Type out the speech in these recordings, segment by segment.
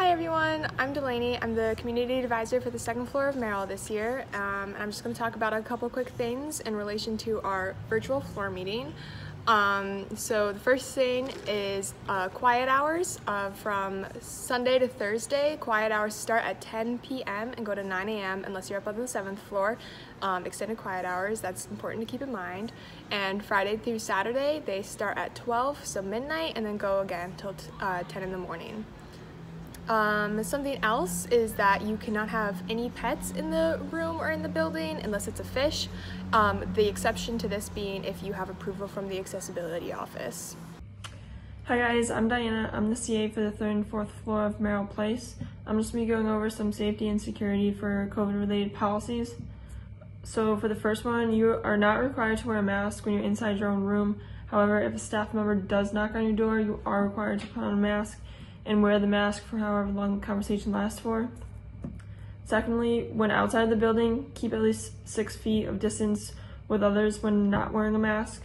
Hi everyone, I'm Delaney. I'm the community advisor for the second floor of Merrill this year. I'm just going to talk about a couple quick things in relation to our virtual floor meeting. So the first thing is quiet hours from Sunday to Thursday. Quiet hours start at 10 p.m. and go to 9 a.m. unless you're up on the 7th floor. Extended quiet hours, that's important to keep in mind. And Friday through Saturday, they start at 12, so midnight, and then go again till 10 in the morning. Something else is that you cannot have any pets in the room or in the building unless it's a fish. The exception to this being if you have approval from the accessibility office. Hi guys, I'm Diana. I'm the CA for the 3rd and 4th floor of Merrill Place. I'm just going to be going over some safety and security for COVID-related policies. So for the first one, you are not required to wear a mask when you're inside your own room. However, if a staff member does knock on your door, you are required to put on a mask and wear the mask for however long the conversation lasts for. Secondly, when outside the building, keep at least 6 feet of distance with others when not wearing a mask.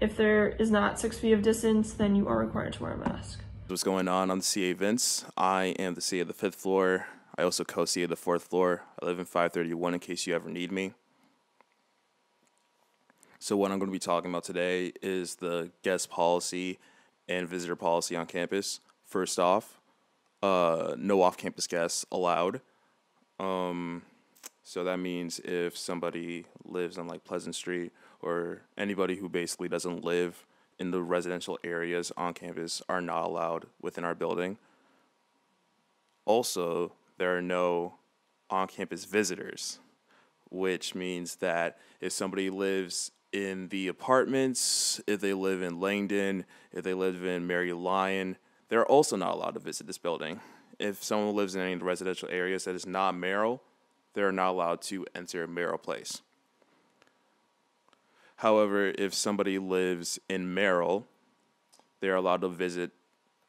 If there is not 6 feet of distance, then you are required to wear a mask. What's going on? I'm the CA Vince. I am the CA of the 5th floor. I also co-CA the 4th floor. I live in 531 in case you ever need me. So what I'm going to be talking about today is the guest policy and visitor policy on campus. First off, no off-campus guests allowed. So that means if somebody lives on like Pleasant Street or anybody who basically doesn't live in the residential areas on campus are not allowed within our building. Also, there are no on-campus visitors, which means that if somebody lives in the apartments, if they live in Langdon, if they live in Mary Lyon, they're also not allowed to visit this building. If someone lives in any of the residential areas that is not Merrill, they're not allowed to enter Merrill Place. However, if somebody lives in Merrill, they're allowed to visit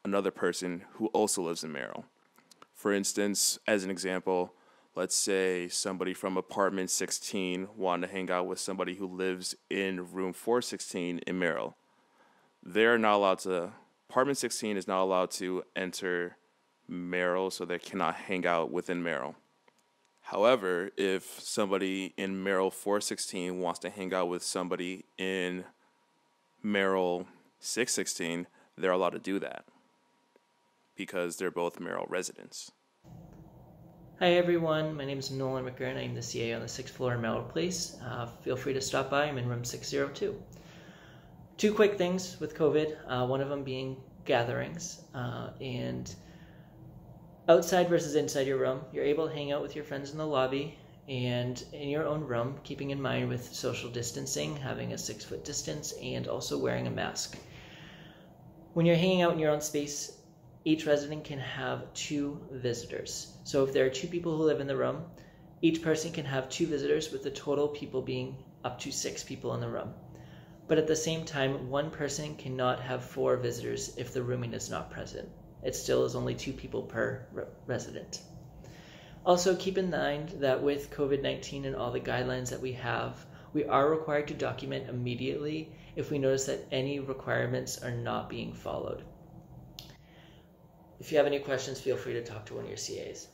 another person who also lives in Merrill. For instance, as an example, let's say somebody from apartment 16 wanted to hang out with somebody who lives in room 416 in Merrill. They're not allowed to. Apartment 16 is not allowed to enter Merrill, so they cannot hang out within Merrill. However, if somebody in Merrill 416 wants to hang out with somebody in Merrill 616, they're allowed to do that because they're both Merrill residents. Hi everyone, my name is Nolan McGurn. I'm the CA on the 6th floor in Merrill Place. Feel free to stop by. I'm in room 602. Two quick things with COVID, one of them being gatherings, and outside versus inside your room. You're able to hang out with your friends in the lobby and in your own room, keeping in mind with social distancing, having a 6-foot distance, and also wearing a mask. When you're hanging out in your own space, each resident can have 2 visitors. So if there are 2 people who live in the room, each person can have 2 visitors, with the total people being up to 6 people in the room. But at the same time, 1 person cannot have 4 visitors if the rooming is not present. It still is only 2 people per resident. Also, keep in mind that with COVID-19 and all the guidelines that we have, we are required to document immediately if we notice that any requirements are not being followed. If you have any questions, feel free to talk to one of your CAs.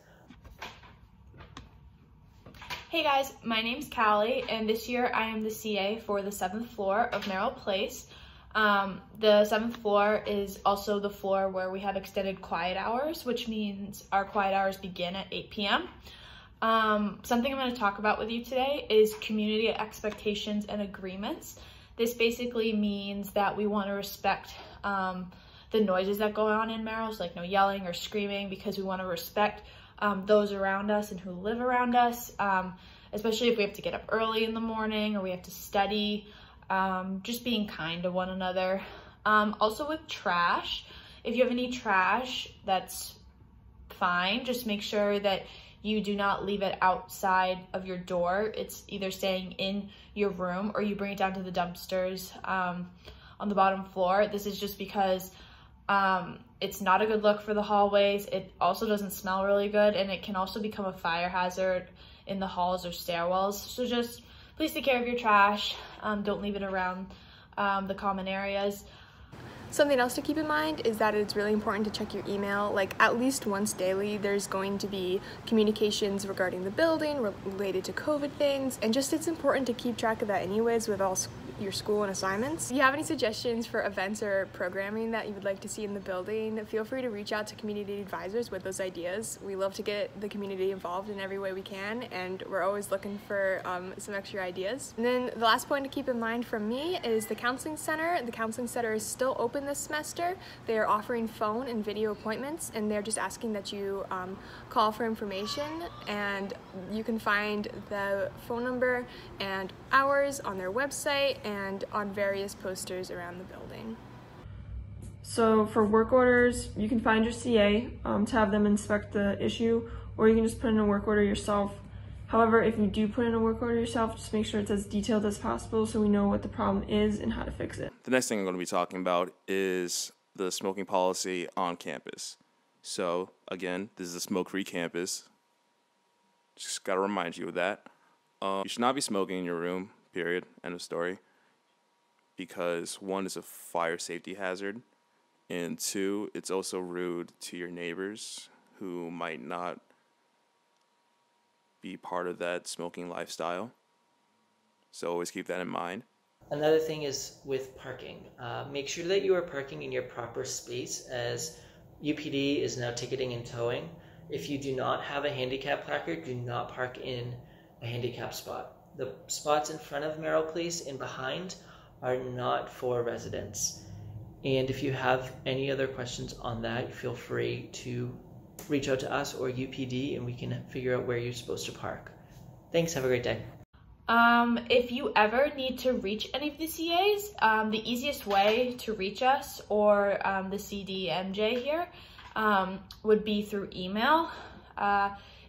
Hey guys, my name's Callie, and this year I am the CA for the 7th floor of Merrill Place. The 7th floor is also the floor where we have extended quiet hours, which means our quiet hours begin at 8 p.m. Something I'm going to talk about with you today is community expectations and agreements. This basically means that we want to respect the noises that go on in Merrill, so like no yelling or screaming, because we want to respect those around us and who live around us, especially if we have to get up early in the morning or we have to study, just being kind to one another. Also with trash, if you have any trash, that's fine. Just make sure that you do not leave it outside of your door. It's either staying in your room or you bring it down to the dumpsters on the bottom floor. This is just because it's not a good look for the hallways. It also doesn't smell really good, and it can also become a fire hazard in the halls or stairwells. So just please take care of your trash. Don't leave it around the common areas. Something else to keep in mind is that it's really important to check your email, like at least once daily. There's going to be communications regarding the building, related to COVID things, and just it's important to keep track of that anyways with all your school and assignments. If you have any suggestions for events or programming that you would like to see in the building, feel free to reach out to community advisors with those ideas. We love to get the community involved in every way we can, and we're always looking for some extra ideas. And then the last point to keep in mind from me is the counseling center. The counseling center is still open this semester. They are offering phone and video appointments, and they're just asking that you call for information, and you can find the phone number and hours on their website and on various posters around the building. So for work orders, you can find your CA to have them inspect the issue, or you can just put in a work order yourself. However, if you do put in a work order yourself, just make sure it's as detailed as possible so we know what the problem is and how to fix it. The next thing I'm going to be talking about is the smoking policy on campus. So again, this is a smoke-free campus. Just got to remind you of that. You should not be smoking in your room, period, end of story. Because one, is a fire safety hazard, and two, it's also rude to your neighbors who might not be part of that smoking lifestyle. So always keep that in mind. Another thing is with parking. Make sure that you are parking in your proper space, as UPD is now ticketing and towing. If you do not have a handicap placard, do not park in a handicap spot. The spots in front of Merrill Place and behind are not for residents. And if you have any other questions on that, feel free to reach out to us or UPD and we can figure out where you're supposed to park. Thanks, have a great day. If you ever need to reach any of the CAs, the easiest way to reach us or the CDMJ here would be through email.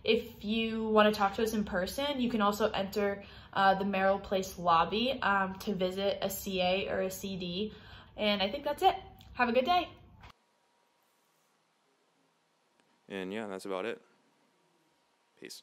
If you want to talk to us in person, you can also enter the Merrill Place lobby to visit a CA or a CD. And I think that's it. Have a good day. And yeah, that's about it. Peace.